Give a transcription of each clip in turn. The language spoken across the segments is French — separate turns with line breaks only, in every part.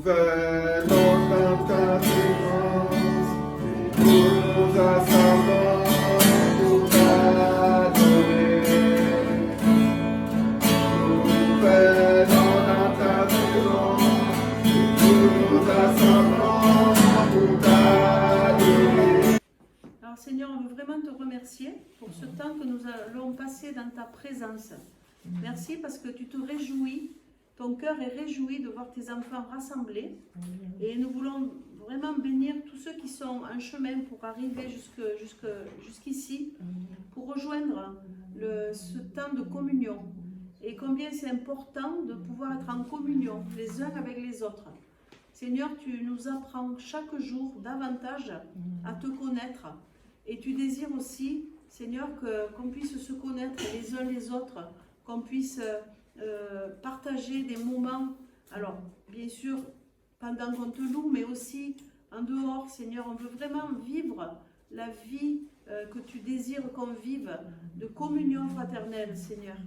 venons dans ta présence, nous nous assemblons pour t'adorer. Nous venons dans ta présence, nous nous assemblons pour t'adorer.
Alors Seigneur, on veut vraiment te remercier pour ce temps que nous allons passer dans ta présence. Merci parce que tu te réjouis, ton cœur est réjoui de voir tes enfants rassemblés. Et nous voulons vraiment bénir tous ceux qui sont en chemin pour arriver jusqu'ici, pour rejoindre ce temps de communion. Et combien c'est important de pouvoir être en communion les uns avec les autres. Seigneur, tu nous apprends chaque jour davantage à te connaître. Et tu désires aussi, Seigneur, qu'on puisse se connaître les uns les autres, qu'on puisse partager des moments, alors bien sûr pendant qu'on te loue, mais aussi en dehors, Seigneur. On veut vraiment vivre la vie que tu désires qu'on vive, de communion fraternelle, Seigneur.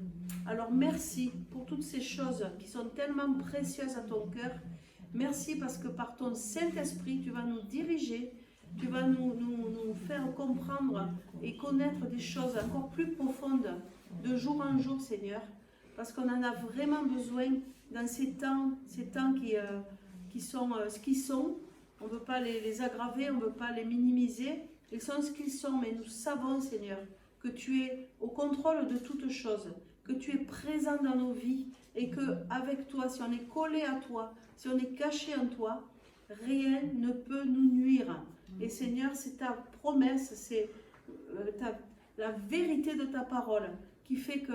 Alors merci pour toutes ces choses qui sont tellement précieuses à ton cœur. Merci parce que par ton Saint-Esprit, tu vas nous diriger, tu vas nous faire comprendre et connaître des choses encore plus profondes de jour en jour, Seigneur, parce qu'on en a vraiment besoin dans ces temps qui sont ce qu'ils sont. On ne veut pas les aggraver, on ne veut pas les minimiser. Ils sont ce qu'ils sont, mais nous savons, Seigneur, que tu es au contrôle de toutes choses, que tu es présent dans nos vies et qu'avec toi, si on est collé à toi, si on est caché en toi, rien ne peut nous nuire. Et Seigneur, c'est ta promesse, c'est la vérité de ta parole qui fait que,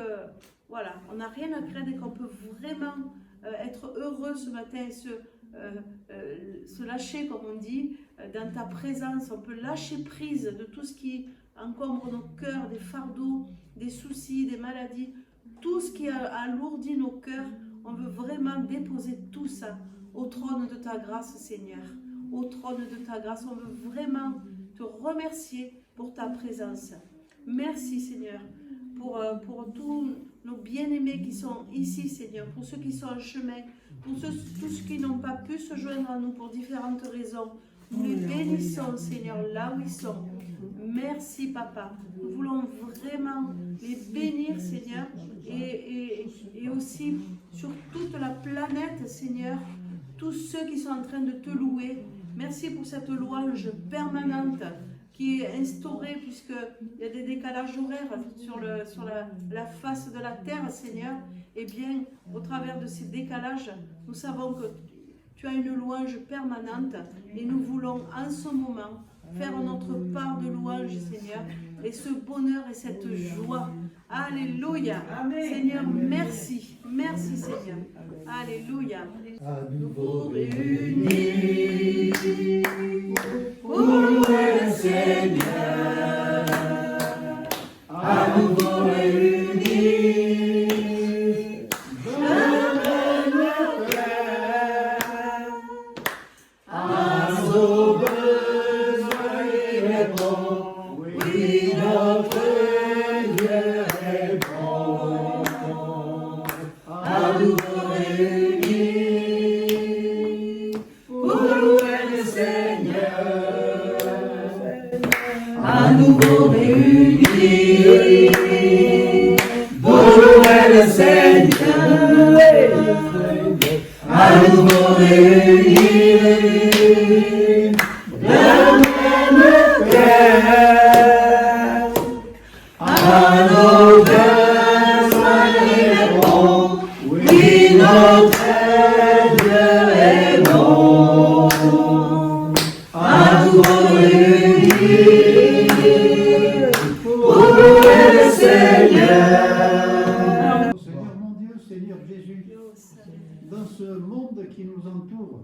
voilà, on n'a rien à craindre et qu'on peut vraiment être heureux ce matin et se lâcher, comme on dit, dans ta présence. On peut lâcher prise de tout ce qui encombre nos cœurs, des fardeaux, des soucis, des maladies, tout ce qui alourdit nos cœurs. On veut vraiment déposer tout ça au trône de ta grâce, Seigneur. Au trône de ta grâce, on veut vraiment te remercier pour ta présence. Merci, Seigneur, pour tous nos bien-aimés qui sont ici, Seigneur, pour ceux qui sont en chemin, pour tous ceux qui n'ont pas pu se joindre à nous pour différentes raisons. Nous les bénissons, Seigneur, là où ils sont. Merci, Papa. Nous voulons vraiment les bénir, Seigneur, et aussi sur toute la planète, Seigneur, tous ceux qui sont en train de te louer. Merci pour cette louange permanente qui est instaurée, puisqu'il y a des décalages horaires sur la face de la terre, Seigneur. Eh bien, au travers de ces décalages, nous savons que tu as une louange permanente et nous voulons en ce moment faire notre part de louange, Seigneur, et ce bonheur et cette joie. Alléluia. Amen. Seigneur, merci. Merci, Seigneur. Alléluia.
À nouveau réunis pour louer le Seigneur. À nouveau réunis, je mets le cœur à nos besoins, il est bon. Oui, notre Dieu est bon. À nouveau réunis pour louer le Seigneur. À nouveau réunis pour louer le Seigneur. À nouveau réunis, le même cœur. À nos besoins, il est bon. Oui, notre Dieu est bon. À nouveau réunis pour louer le Seigneur.
Seigneur mon Dieu, Seigneur Jésus, dans ce monde qui nous entoure,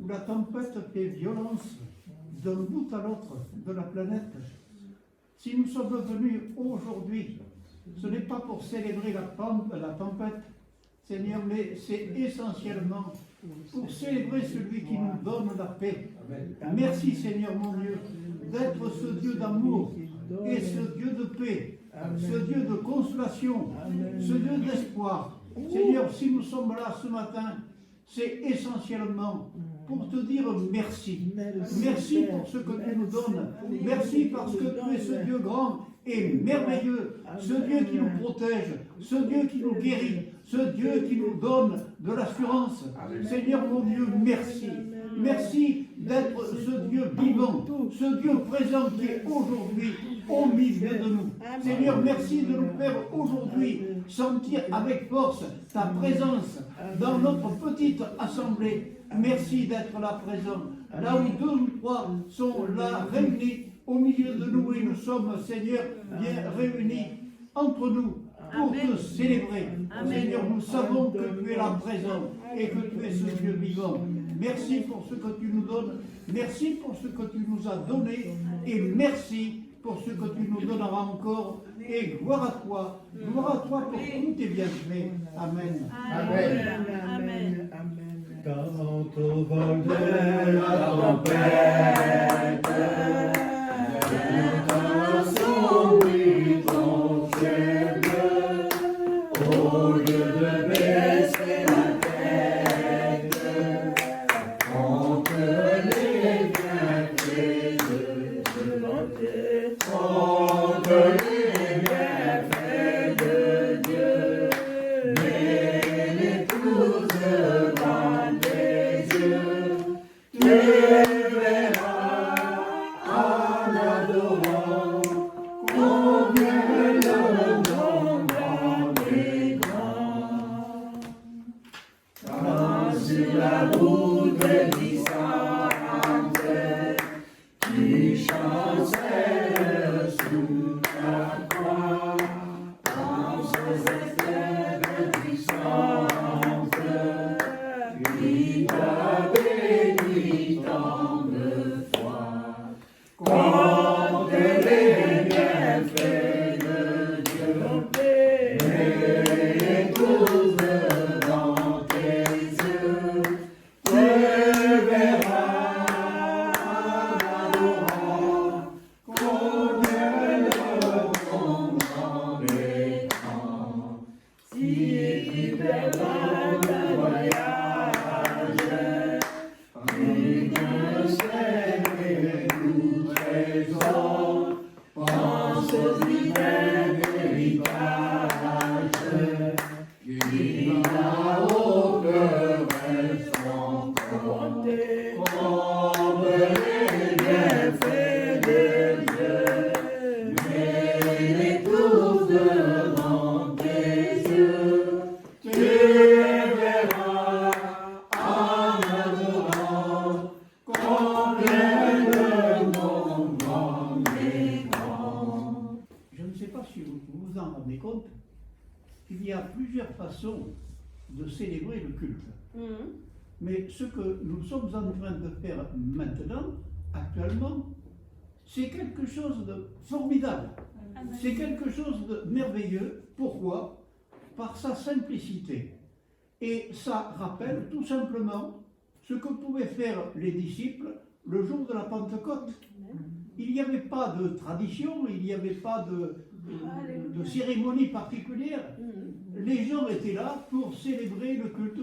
où la tempête fait violence d'un bout à l'autre de la planète, si nous sommes venus aujourd'hui, ce n'est pas pour célébrer la tempête, Seigneur, mais c'est essentiellement pour célébrer celui qui nous donne la paix. Merci, Seigneur mon Dieu, d'être ce Dieu d'amour et ce Dieu de paix, ce Dieu de consolation, ce Dieu d'espoir. Seigneur, si nous sommes là ce matin, c'est essentiellement pour te dire merci. Merci pour ce que tu nous donnes. Merci parce que tu es ce Dieu grand et merveilleux, ce Dieu qui nous protège, ce Dieu qui nous guérit, ce Dieu qui nous donne de l'assurance. Seigneur mon Dieu, merci. Merci d'être ce Dieu vivant, ce Dieu présent qui est aujourd'hui au milieu de nous. Seigneur, merci de nous faire aujourd'hui sentir avec force ta présence dans notre petite assemblée. Merci d'être là présent, là où 2 ou 3 sont là réunis au milieu de nous et nous sommes, Seigneur, bien réunis entre nous pour te célébrer. Seigneur, nous savons que tu es là présent et que tu es ce Dieu vivant. Merci pour ce que tu nous donnes, merci pour ce que tu nous as donné et merci pour ce que tu nous donneras encore. Et gloire à toi pour tous tes bienfaits. Amen.
Amen. Amen.
Quand au vol de la tempête, nous dansons, oui, ton ciel bleu, au lieu de baisser la tête, on te les bienfaits de Dieu, on te les bienfaits de Dieu, mais tous devant tes yeux, tu verras en adorant combien le nom est grand. Quand sur la route glissante, tu chancelles sous ta croix, dans ces épreuves puissantes, qui t'a béni tant de fois. Compte les bienfaits de Dieu, mets tous devant tes yeux, tu verras en adorant combien le monde en est grand. Si tu perdras le voyage, une seule et tout trésor, pense-y d'un héritage, qui là-haut reste encore, comme les bienfaits de Dieu, mets tous devant tes yeux, tu verras en adorant combien le monde en est grand.
Je ne sais pas si vous vous en rendez compte, il y a plusieurs façons de célébrer le culte. Mais ce que nous sommes en train de faire maintenant, actuellement, c'est quelque chose de formidable. C'est quelque chose de merveilleux. Pourquoi? Par sa simplicité. Et ça rappelle tout simplement ce que pouvaient faire les disciples le jour de la Pentecôte. Il n'y avait pas de tradition, il n'y avait pas de cérémonie particulière. Les gens étaient là pour célébrer le culte,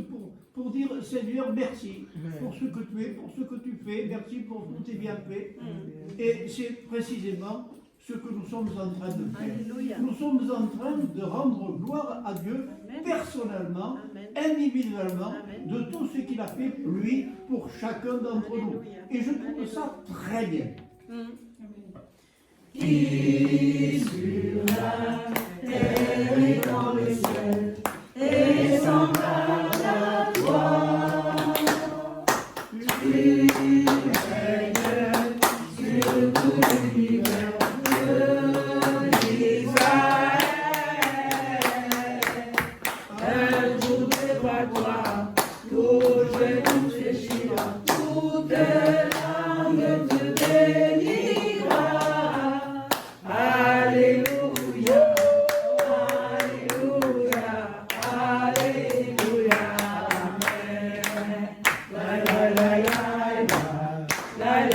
pour dire Seigneur, merci pour ce que tu es, pour ce que tu fais, merci pour tous tes bienfaits. Et c'est précisément ce que nous sommes en train de faire.
Alléluia.
Nous sommes en train de rendre gloire à Dieu
Amen.
personnellement,
Amen.
individuellement,
Amen.
de tout ce qu'il a fait, lui, pour chacun d'entre nous.
Alléluia.
Et je trouve ça très bien.
Qui sur la terre et dans le ciel est semblable à toi. Tu règnes sur tout l'univers de l'Israël. Un jour devant toi, tout genou fléchira, toute langue te bénira. Alléluia, Alléluia, Alléluia, Amen. La la la la la, la la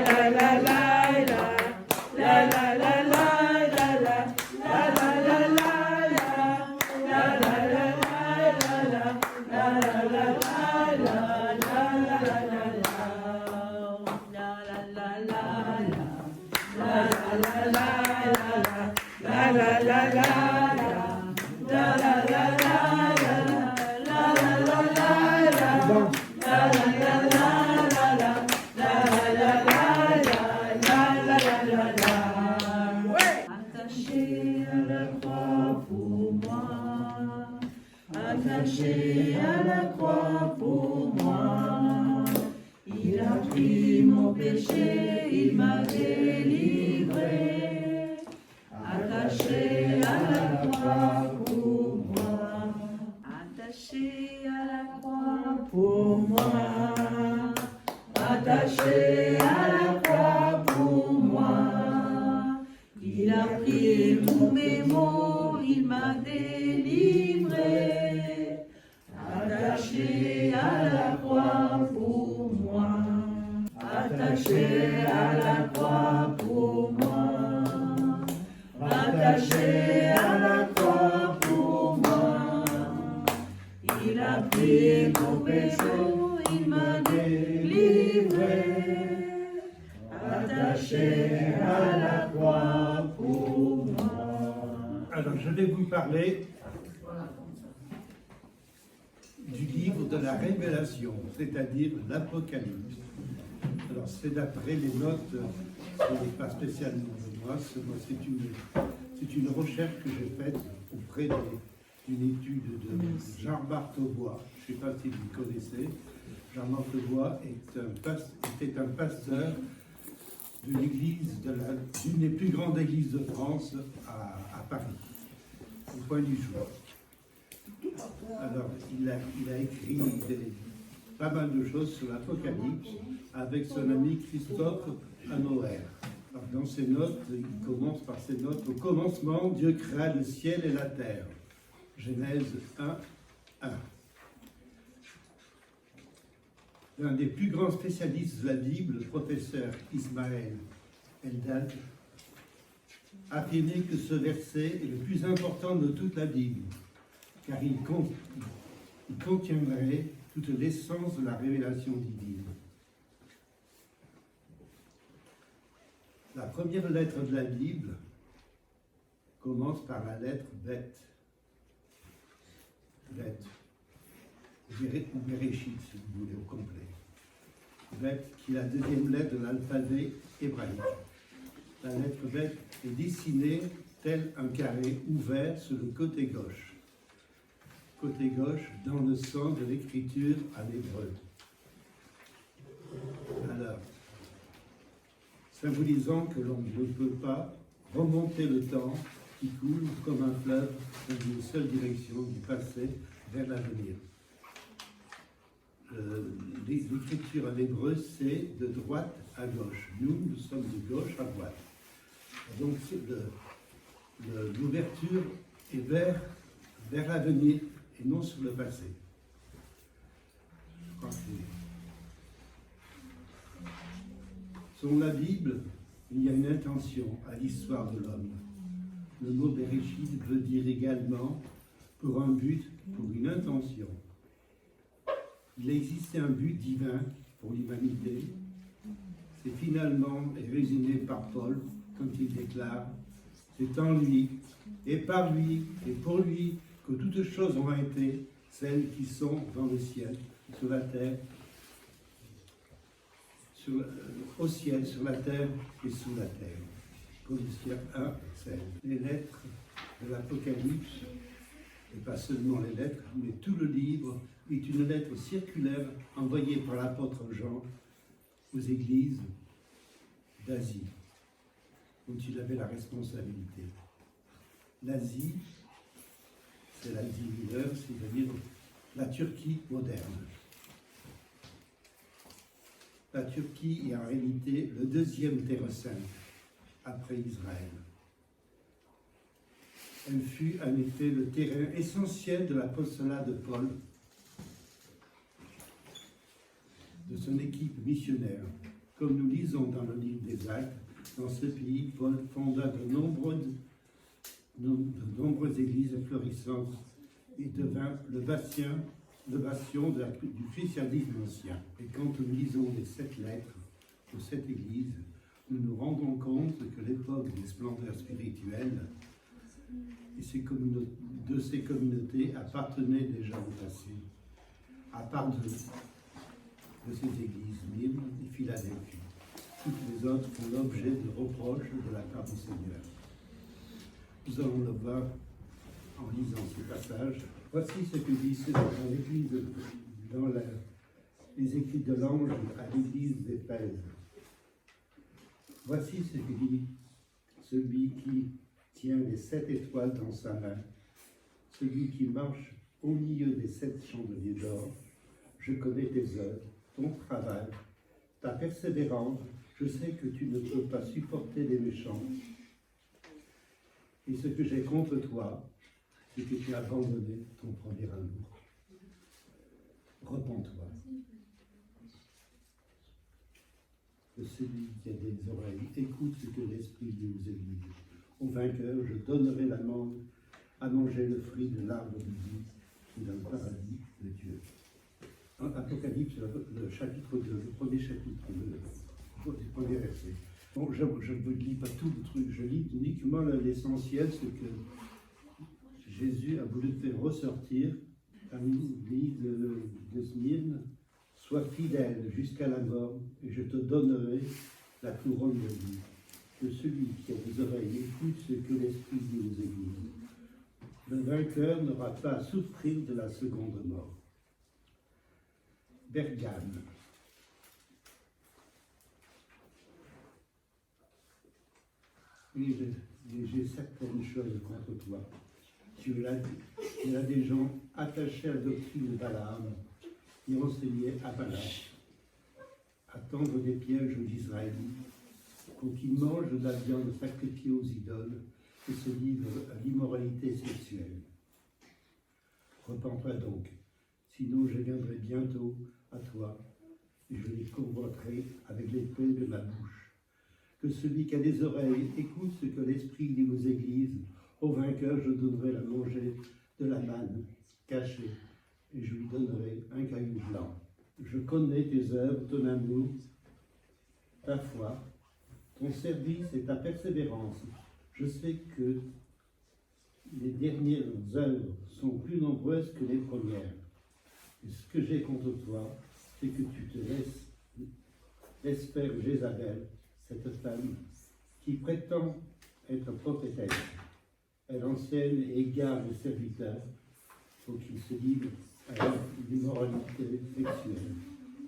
la la la, la la la la la, la la la la la, la la la la la, la la la la la, à la croix pour moi. Il a pris mon péché, il m'a délivré. Attaché à la croix pour moi.
Attaché à la croix
Pour moi. Attaché à la croix pour moi. Il a pris tous mes maux, il m'a délivré. Attaché à la croix pour moi. Attaché à la croix pour moi. Attaché à la croix pour moi. Il a pris mon péché, il m'a délivré. Attaché à la croix pour moi.
Alors, je vais vous parler du livre de la Révélation, c'est-à-dire l'Apocalypse. Alors, c'est d'après les notes, ce n'est pas spécialement de moi, c'est une recherche que j'ai faite auprès d'une étude de Jean-Marc Taubois. Je ne sais pas si vous le connaissez. Jean-Marc Taubois était un pasteur de l'église, d'une des plus grandes églises de France à Paris, au point du jour. Alors, il a écrit pas mal de choses sur l'Apocalypse avec son ami Christophe Hanoër. Dans ses notes, il commence par ses notes. Au commencement, Dieu créa le ciel et la terre. Genèse 1, 1. L'un des plus grands spécialistes de la Bible, le professeur Ismaël Eldad, affirmait que ce verset est le plus important de toute la Bible, car il contiendrait toute l'essence de la révélation divine. La première lettre de la Bible commence par la lettre bête. Bête. Ou Bereshit, si vous voulez, au complet. Bête, qui est la deuxième lettre de l'alphabet hébraïque. La lettre bête est dessinée tel un carré ouvert sur le côté gauche. Côté gauche, dans le sens de l'écriture à l'hébreu. Alors, symbolisant que l'on ne peut pas remonter le temps qui coule comme un fleuve dans une seule direction, du passé vers l'avenir. L'écriture à l'hébreu, c'est de droite à gauche. Nous sommes de gauche à droite. Donc l'ouverture est vers l'avenir et non sur le passé. Je crois que selon la Bible, il y a une intention à l'histoire de l'homme. Le mot Bereshit veut dire également pour un but, pour une intention. Il existait un but divin pour l'humanité. C'est finalement résumé par Paul quand il déclare « C'est en lui, et par lui, et pour lui, que toutes choses ont été, celles qui sont dans le ciel, sur la terre, au ciel, sur la terre et sous la terre. » Colossiens 1, 16. Les lettres de l'Apocalypse, et pas seulement les lettres, mais tout le livre, est une lettre circulaire envoyée par l'apôtre Jean aux églises d'Asie, dont il avait la responsabilité. L'Asie, c'est l'Asie mineure, c'est-à-dire la Turquie moderne. La Turquie est en réalité le deuxième terre sainte après Israël. Elle fut en effet le terrain essentiel de l'apostolat de Paul, de son équipe missionnaire. Comme nous lisons dans le livre des Actes, dans ce pays, Paul fonda de nombreuses églises florissantes et devint le bastion du christianisme ancien. Et quand nous lisons les 7 lettres de cette église, nous nous rendons compte que l'époque des splendeurs spirituelles et de ces communautés appartenaient déjà au passé, à part de ces églises, Nîmes et Philadelphie. Toutes les autres font l'objet de reproches de la part du Seigneur. Nous allons le voir
en lisant ce passage. Voici ce que dit dans l'Église, dans les écrits de l'ange à l'Église d'Éphèse. Voici ce que dit celui qui tient les 7 étoiles dans sa main, celui qui marche au milieu des 7 chandeliers d'or. Je connais tes œuvres, ton travail, ta persévérance. Je sais que tu ne peux pas supporter les méchants. Et ce que j'ai contre toi, c'est que tu as abandonné ton premier amour. Repens-toi. Que celui qui a des oreilles écoute ce que l'Esprit dit aux églises. Au vainqueur, je donnerai à manger le fruit de l'arbre de vie qui est dans le paradis de Dieu. En Apocalypse, le chapitre 2, le premier chapitre, le premier verset. Bon, je ne lis pas tout le truc, je lis uniquement l'essentiel, ce que Jésus a voulu faire ressortir à l'Église de Smyrne. Sois fidèle jusqu'à la mort, et je te donnerai la couronne de vie. Que celui qui a des oreilles écoute ce que l'Esprit dit aux églises. Le vainqueur n'aura pas à souffrir de la seconde mort. Bergame. Oui, j'ai certaines choses contre toi. Tu as des gens attachés à la doctrine de Balaam, qui enseignaient à Balak à tendre des pièges aux Israélites pour qu'ils mangent de la viande sacrifiée aux idoles et se livrent à l'immoralité sexuelle. Repens-toi donc, sinon je viendrai bientôt à toi et je les convoiterai avec l'épée de ma bouche. Que celui qui a des oreilles écoute ce que l'Esprit dit aux églises. Au vainqueur, je donnerai à manger de la manne cachée et je lui donnerai un caillou blanc. Je connais tes œuvres, ton amour, ta foi, ton service et ta persévérance. Je sais que les dernières œuvres sont plus nombreuses que les premières. Et ce que j'ai contre toi, c'est que tu te laisses faire Jézabel, cette femme qui prétend être prophétesse. Elle enseigne et égare les serviteurs pour qu'ils se livrent à l'immoralité sexuelle.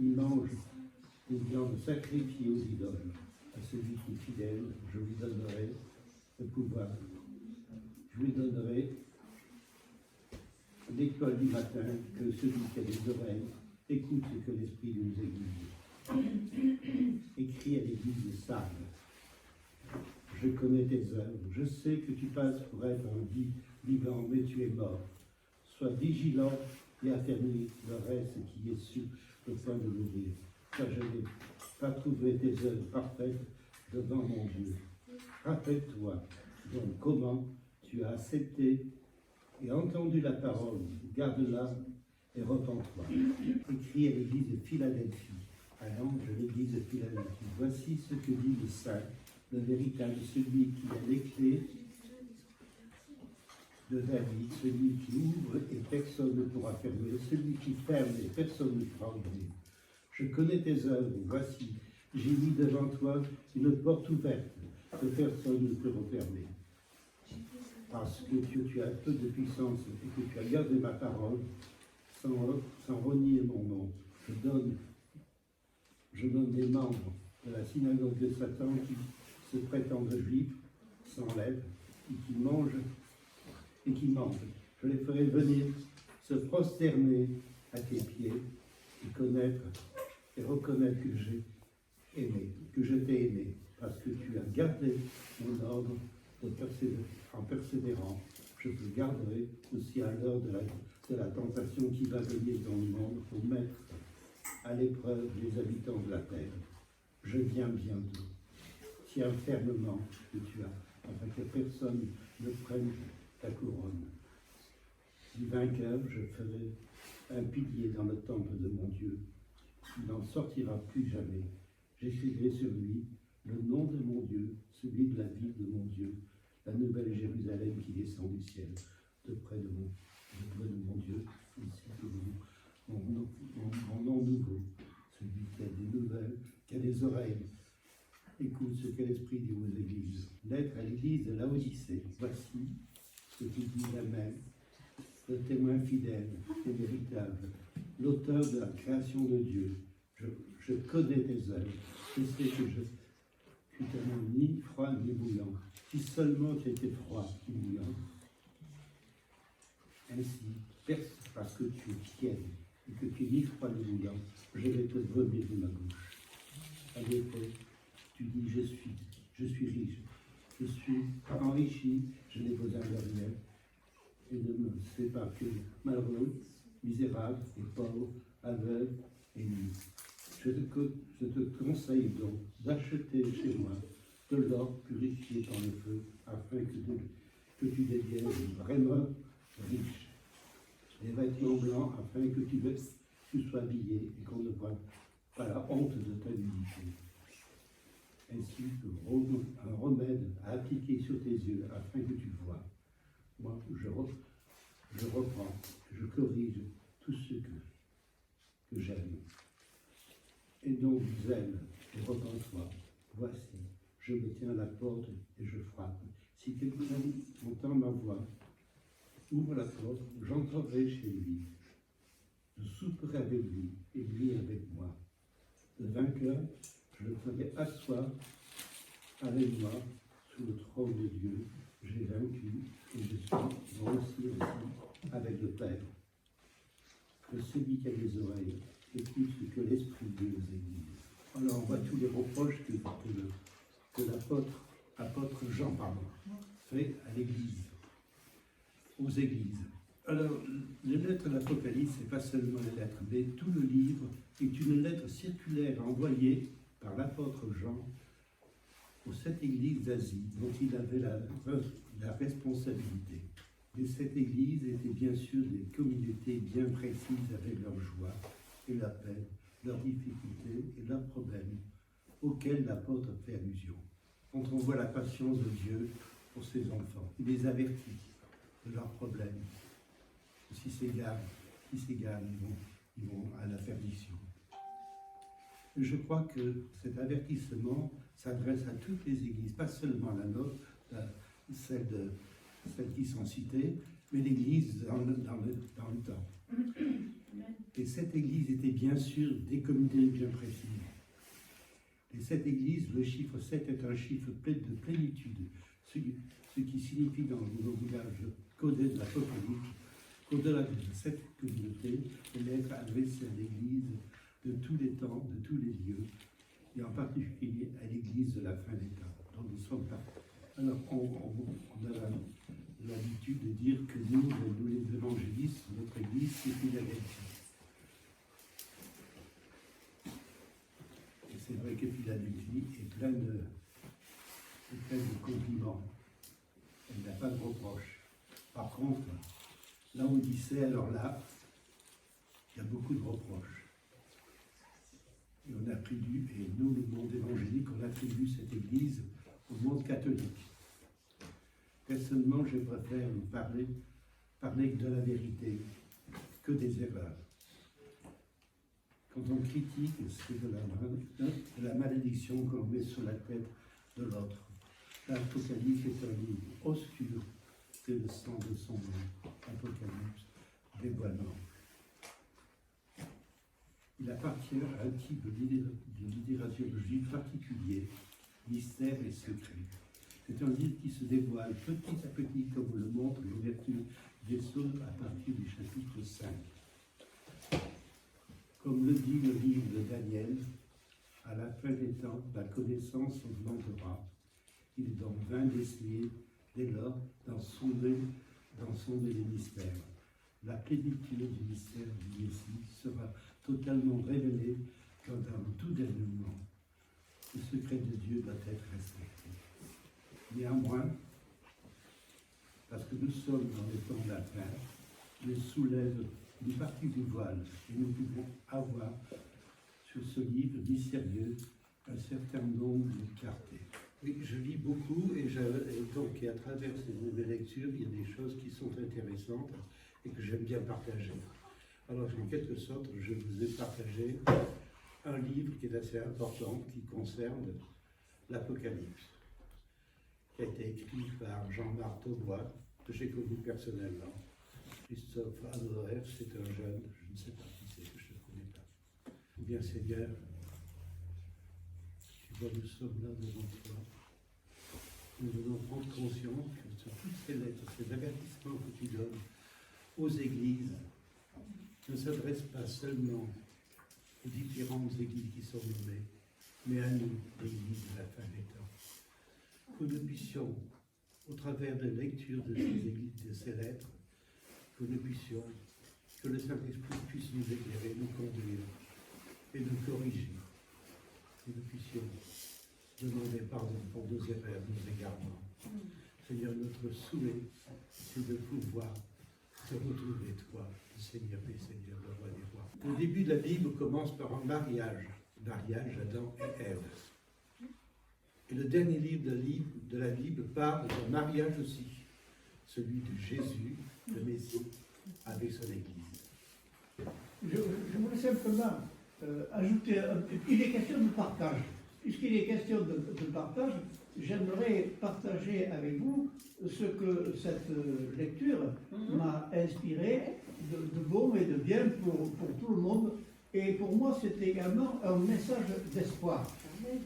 Ils mangent des viandes sacrifiées aux idoles. À celui qui est fidèle, je lui donnerai le pouvoir. Je lui donnerai l'étoile du matin, que celui qui a des oreilles écoute ce que l'Esprit nous aiguille. Écrit à l'église de Sardes. Je connais tes œuvres, je sais que tu passes pour être un vivant, mais tu es mort. Sois vigilant et affermis le reste qui est sur le point de mourir. Car je n'ai pas trouvé tes œuvres parfaites devant mon Dieu. Rappelle-toi donc comment tu as accepté et entendu la parole. Garde-la et repens-toi. Écrit à l'église de Philadelphie, à l'ange de l'église de Philadelphie. Voici ce que dit le Saint, le véritable, celui qui a les clés de David, celui qui ouvre et personne ne pourra fermer, celui qui ferme et personne ne pourra ouvrir. Je connais tes œuvres, voici, j'ai mis devant toi une porte ouverte que personne ne peut refermer. Parce que tu as peu de puissance et que tu as gardé ma parole sans renier mon nom. Je donne des membres de la synagogue de Satan qui se prétendent juifs, s'enlèvent et qui mangent et qui mentent. Je les ferai venir se prosterner à tes pieds et connaître et reconnaître que j'ai aimé, que je t'ai aimé, parce que tu as gardé mon ordre en persévérant. Je te garderai aussi à l'heure de la tentation qui va venir dans le monde pour mettre à l'épreuve les habitants de la terre. Je viens bientôt. Tiens fermement ce que tu as, afin que personne ne prenne ta couronne. Du vainqueur, je ferai un pilier dans le temple de mon Dieu. Il n'en sortira plus jamais. J'écrirai sur lui le nom de mon Dieu, celui de la ville de mon Dieu, la nouvelle Jérusalem qui descend du ciel, de près de mon Dieu, ici pour vous, mon nom nouveau, celui qui a des nouvelles, qui a des oreilles. Écoute ce que l'Esprit dit aux églises. Lettre à l'église de Laodicée. Voici que tu dis la-même, le témoin fidèle et véritable, l'auteur de la création de Dieu. Je connais tes œuvres, je sais que tu n'es ni froid ni bouillant. Si seulement tu étais froid ou bouillant, ainsi, parce que tu es tiède et que tu es ni froid ni bouillant, je vais te vomir de ma bouche. En effet, tu dis, je suis riche, je suis enrichi, je n'ai besoin de rien, et ne me fais pas que malheureux, misérable et pauvre, aveugle et nu. Je te conseille donc d'acheter chez moi de l'or purifié par le feu, afin que tu deviennes vraiment riche. Des vêtements blancs, afin que tu sois habillé et qu'on ne voit pas la honte de ta nudité. Ainsi un remède à appliquer sur tes yeux, afin que tu vois. Moi, je reprends, je corrige tout ce que j'aime. Et donc, zèle et repens-toi. Voici, je me tiens à la porte et je frappe. Si quelqu'un entend ma voix, ouvre la porte, j'entrerai chez lui. Je souperai avec lui et lui avec moi. Le vainqueur, je le ferai asseoir avec moi sous le trône de Dieu. J'ai vaincu et je suis moi aussi avec le Père. Que celui qui a des oreilles écoute ce que l'Esprit de Dieu aux églises. Alors on voit tous les reproches que l'apôtre Jean fait à l'Église, aux églises. Alors, les lettres de l'Apocalypse, ce n'est pas seulement les lettres, mais tout le livre est une lettre circulaire envoyée par l'apôtre Jean aux 7 églises d'Asie, dont il avait la responsabilité. Et cette église était bien sûr des communautés bien précises avec leurs joies et leurs peines, leurs difficultés et leurs problèmes, auxquels l'apôtre fait allusion. Quand on voit la patience de Dieu pour ses enfants, il les avertit de leurs problèmes. S'ils s'égarent, ils vont à la perdition. Je crois que cet avertissement s'adresse à toutes les églises, pas seulement la nôtre, celles qui sont citées, mais l'église dans le temps. Et cette église était bien sûr des communautés bien précises. Et cette église, le chiffre 7 est un chiffre plein de plénitude, ce qui signifie dans le langage codé de l'Apocalypse qu'au-delà de cette communauté, elle est adressée à l'église de tous les temps, de tous les lieux, et en particulier à l'église de la fin des temps, dont nous sommes là. Alors, on a l'habitude de dire que nous les évangélistes, notre église, c'est Philadelphie. Et c'est vrai que Philadelphie est pleine de compliments. Elle n'a pas de reproches. Par contre, l'Odyssée, alors là, il y a beaucoup de reproches. Et on attribue, et nous, le monde évangélique, on attribue cette église au monde catholique. Personnellement, je préfère parler de la vérité que des erreurs. Quand on critique, c'est de la malédiction qu'on met sur la tête de l'autre. L'Apocalypse est un livre obscur que le sang de son nom. Apocalypse, dévoilement. Il appartient à un type de littératiologie particulier, mystère et secret. C'est un livre qui se dévoile petit à petit, comme le montre l'ouverture des psaumes à partir du chapitre 5. Comme le dit le livre de Daniel, à la fin des temps, la connaissance augmentera. Il est donc vain d'essayer, dès lors, d'en sonder les mystères. La plénitude du mystère du Messie sera totalement révélée quand dans tout dernier moment, le secret de Dieu doit être respecté. Néanmoins, parce que nous sommes dans les temps de la fin, je soulève une partie du voile et nous pouvons avoir sur ce livre mystérieux un certain nombre de clartés. Oui, je lis beaucoup et donc à travers ces nouvelles lectures, il y a des choses qui sont intéressantes et que j'aime bien partager. Alors, en quelque sorte, je vous ai partagé un livre qui est assez important, qui concerne l'Apocalypse, qui a été écrit par Jean-Marc Taubois, que j'ai connu personnellement. Christophe Adler, c'est un jeune, je ne sais pas qui c'est, que je ne connais pas. Eh bien, Seigneur, tu vois, nous sommes là devant toi. Nous devons prendre conscience que sur toutes ces lettres, ces avertissements que tu donnes aux églises ne s'adressent pas seulement aux différentes églises qui sont nommées, mais à nous, l'église de la fin des temps. Que nous puissions, au travers de la lecture de ces églises, de ces lettres, que nous puissions, que le Saint-Esprit puisse nous éclairer, nous conduire et nous corriger. Que nous puissions demander pardon pour nos erreurs, nos égarements. Seigneur, notre souhait, c'est de pouvoir te retrouver, toi, Seigneur et Seigneur, le roi des rois. Le début de la Bible commence par un mariage Adam et Ève. Et le dernier livre de la Bible parle d'un mariage aussi, celui de Jésus, le Messie, avec son Église.
Je voulais simplement ajouter, il est question de partage. Puisqu'il est question de partage, j'aimerais partager avec vous ce que cette lecture m'a inspiré de bon et de bien pour tout le monde. Et pour moi, c'est également un message d'espoir.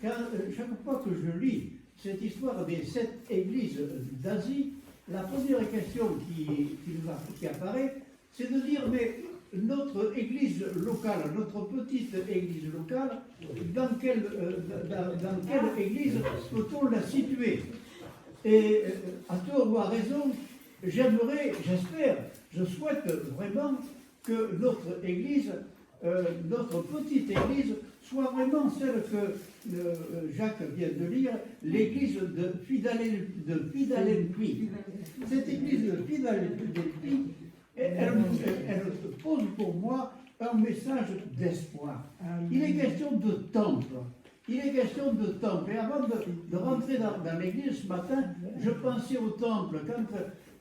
Chaque fois que je lis cette histoire des 7 églises d'Asie, la première question qui apparaît, c'est de dire, mais notre église locale, notre petite église locale, dans quelle église peut-on la situer? Et à tort ou à raison, j'espère, je souhaite vraiment que notre église, notre petite église, soit vraiment celle que Jacques vient de lire, l'église de Philadelphie. Cette église de Philadelphie, elle pose pour moi un message d'espoir. Il est question de temple. Il est question de temple. Et avant de rentrer dans l'église ce matin, je pensais au temple.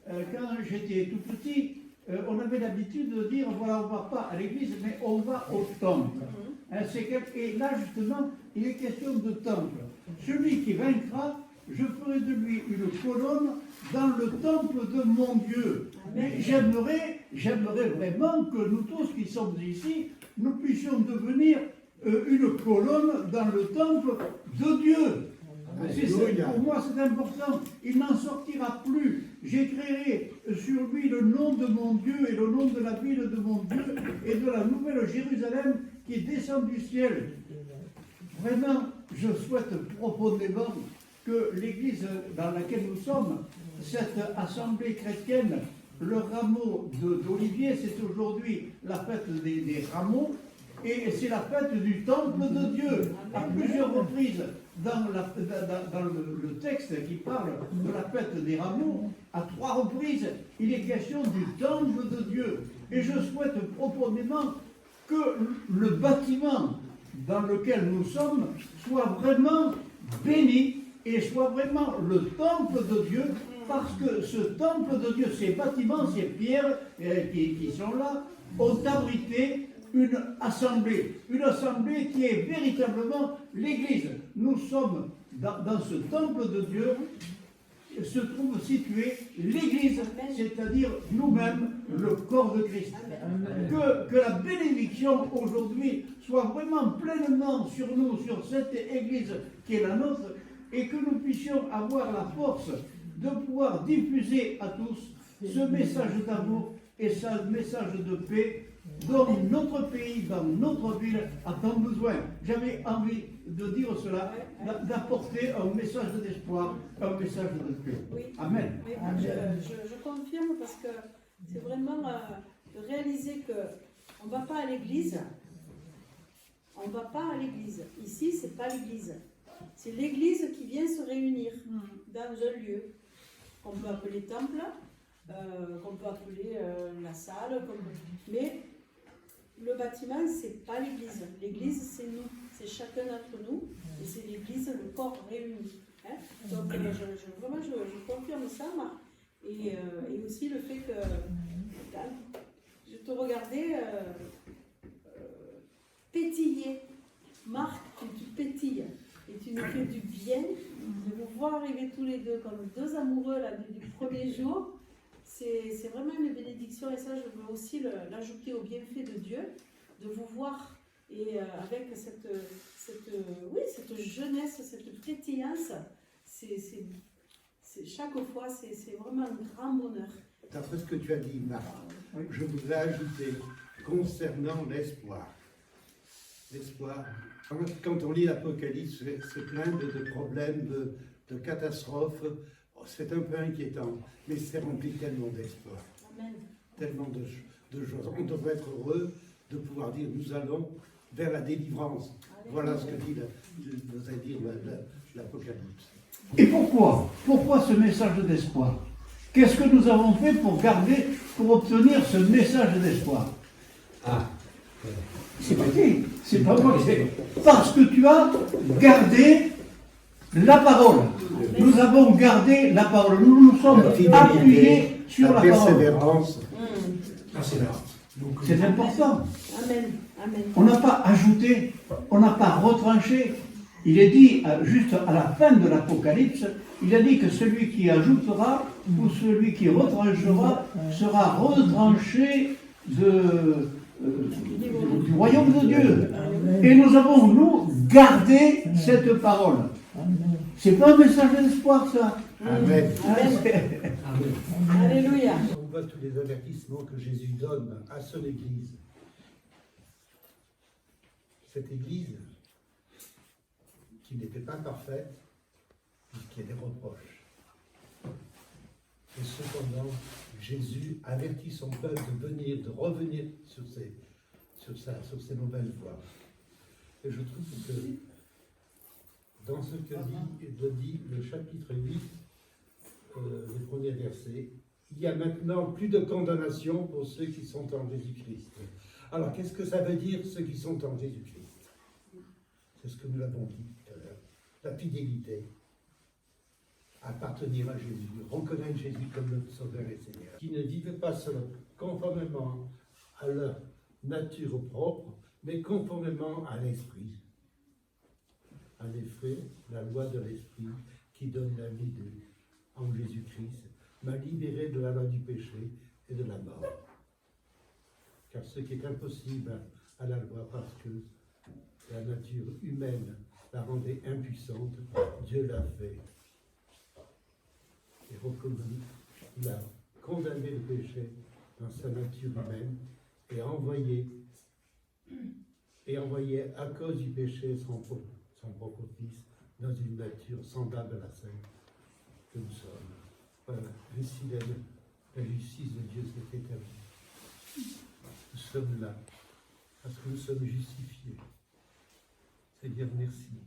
Quand j'étais tout petit, on avait l'habitude de dire, voilà, on ne va pas à l'église, mais on va au temple. Et là, justement, il est question de temple. Celui qui vaincra, je ferai de lui une colonne dans le temple de mon Dieu. J'aimerais vraiment que nous tous qui sommes ici, nous puissions devenir une colonne dans le temple de Dieu. Pour moi, c'est important. Il n'en sortira plus. J'écrirai sur lui le nom de mon Dieu et le nom de la ville de mon Dieu et de la nouvelle Jérusalem qui descend du ciel. Vraiment, je souhaite profondément que l'Église dans laquelle nous sommes, cette assemblée chrétienne, le rameau d'Olivier, c'est aujourd'hui la fête des rameaux, et c'est la fête du temple de Dieu. À plusieurs reprises, dans le texte qui parle de la fête des rameaux, à 3 reprises, il est question du temple de Dieu. Et je souhaite profondément que le bâtiment dans lequel nous sommes soit vraiment béni et soit vraiment le temple de Dieu, parce que ce temple de Dieu, ces bâtiments, ces pierres qui sont là, ont abrité une assemblée qui est véritablement l'Église. Nous sommes dans ce temple de Dieu, se trouve située l'Église, c'est-à-dire nous-mêmes, le corps de Christ. Que la bénédiction aujourd'hui soit vraiment pleinement sur nous, sur cette Église qui est la nôtre, et que nous puissions avoir la force de pouvoir diffuser à tous ce message d'amour et ce message de paix dont notre pays, dans notre ville, a tant besoin. J'avais envie de dire cela, d'apporter un message d'espoir, un message de paix.
Oui.
Amen.
Oui, je confirme parce que c'est vraiment de réaliser qu'on ne va pas à l'église. On ne va pas à l'église. Ici, ce n'est pas l'église. C'est l'église qui vient se réunir dans un lieu qu'on peut appeler temple, qu'on peut appeler la salle, mais le bâtiment, c'est pas l'église. L'église, c'est nous, c'est chacun d'entre nous, et c'est l'église, le corps réuni. Hein? Donc, vraiment, je confirme ça, Marc. Et aussi le fait que je te regardais pétiller. Marc, tu pétilles. Et tu nous fais du bien de vous voir arriver tous les deux comme 2 amoureux là, du premier jour. c'est vraiment une bénédiction et ça, je veux aussi l'ajouter au bienfait de Dieu, de vous voir et avec cette jeunesse, cette pétillance, chaque fois, c'est vraiment un grand bonheur.
D'après ce que tu as dit, Marc, je voudrais ajouter concernant l'espoir. L'espoir. Quand on lit l'Apocalypse, c'est plein de problèmes, de catastrophes. C'est un peu inquiétant, mais c'est rempli tellement d'espoir.
Amen.
Tellement de choses. On devrait être heureux de pouvoir dire nous allons vers la délivrance. Voilà ce que dit l'Apocalypse.
Et pourquoi ce message d'espoir? Qu'est-ce que nous avons fait pour obtenir ce message d'espoir? C'est pas dit, c'est pas moi, c'est parce que tu as gardé la parole. Nous avons gardé la parole. Nous nous sommes appuyés sur la parole.
Persévérance.
C'est important.
Amen. Amen.
On n'a pas ajouté, on n'a pas retranché. Il est dit, juste à la fin de l'Apocalypse, il a dit que celui qui ajoutera ou celui qui retranchera sera retranché du royaume de Dieu. Et nous avons, nous, gardé cette parole. C'est pas un message d'espoir, ça.
Amen.
Amen. Alléluia.
On voit tous les avertissements que Jésus donne à son Église. Cette Église qui n'était pas parfaite, qui a des reproches. Et cependant, Jésus avertit son peuple de revenir sur ces nouvelles voies. Et je trouve que dans ce que dit le chapitre 8, les premiers versets, il y a maintenant plus de condamnation pour ceux qui sont en Jésus-Christ. Alors, qu'est-ce que ça veut dire, ceux qui sont en Jésus-Christ? C'est ce que nous l'avons dit tout à l'heure. La fidélité, appartenir à Jésus, reconnaître Jésus comme notre Sauveur et Seigneur, qui ne vivent pas seulement conformément à leur nature propre, mais conformément à l'Esprit. À l'Esprit, la loi de l'Esprit qui donne la vie en Jésus-Christ, m'a libéré de la loi du péché et de la mort. Car ce qui est impossible à la loi, parce que la nature humaine la rendait impuissante, Dieu l'a fait. Et reconnu, il a condamné le péché dans sa nature humaine et envoyé à cause du péché son propre Fils dans une nature semblable à la sienne que nous sommes. Voilà, ainsi la justice de Dieu s'est établie. Nous sommes là parce que nous sommes justifiés. Seigneur, merci.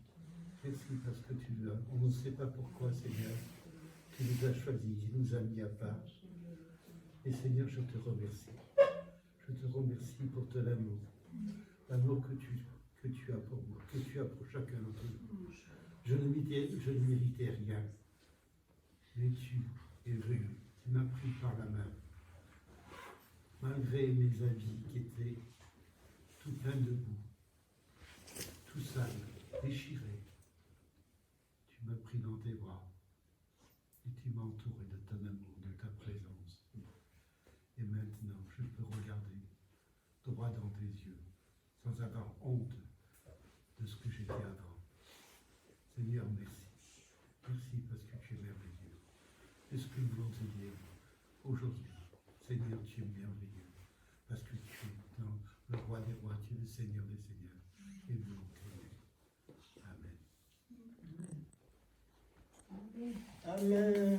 Merci parce que on ne sait pas pourquoi, Seigneur, tu nous as choisis, tu nous as mis à part. Et Seigneur, je te remercie. Je te remercie pour ton amour. L'amour que tu as pour moi, que tu as pour chacun d'entre nous. Je ne méritais rien. Mais tu es venu, tu m'as pris par la main. Malgré mes habits qui étaient tout pleins de boue, tout sales, déchirés, tu m'as pris dans tes bras et tu m'as entouré de ton amour, de ta présence. Et maintenant, je peux regarder droit dans tes yeux, sans avoir honte de ce que j'étais avant. Seigneur, merci. Merci parce que tu es merveilleux. C'est ce que nous voulons te dire aujourd'hui. Seigneur, tu es merveilleux. Parce que tu es dans le roi des rois, tu es le Seigneur des seigneurs. Et nous voulons t'aimer. Amen.
Amen.